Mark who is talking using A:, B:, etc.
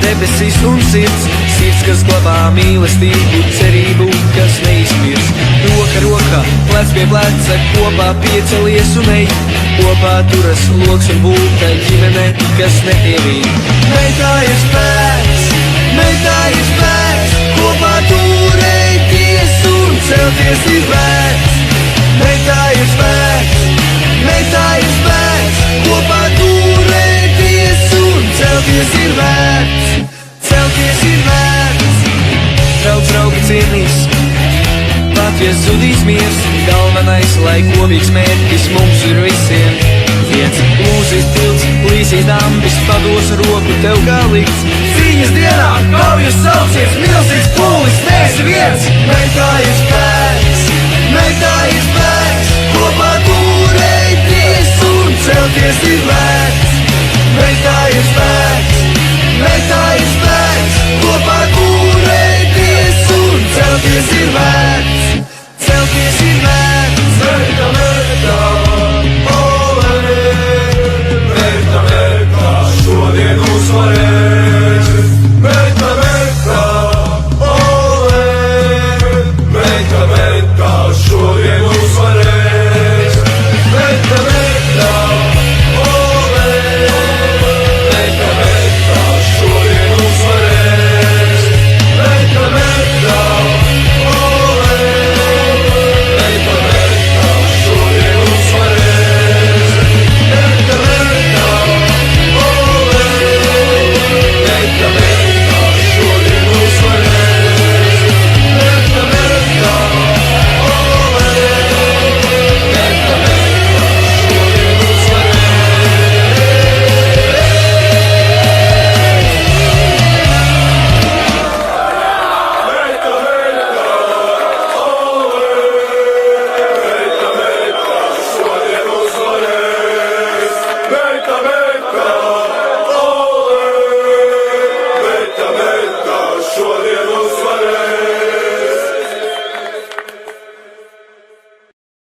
A: debesīs un sirds. Sirds, kas glabā mīlestību, cerību, kas neizmirs. Roka rokā, plec pie pleca, kopā piecelies un ej. Kopā turas loks un būta ģimene, kas netievīg. Meitā ir spēks, meitā ir spēks, kopā turēties un celties ir vērts. Meitā ir spēks, meitā ir spēks, kopā turēties un celties ir vērts. Celties ir vērts. Draugs draugu cienīs, pat ja zudīs miers. Galvenais, lai kopīgs mērķis mums ir visiem. Viens lūzīs tilts, līsīs dambis, pados roku tev kā likts. Cīņas dienā, kaujas saucies, milzīgs pūlis, neesi viens. Meitā ir spēks, meitā ir spēks, kopā turēties un celties ir vērts. Meitā ir spēks, meitā ir spēks, kopā turēties un celties ir vērts.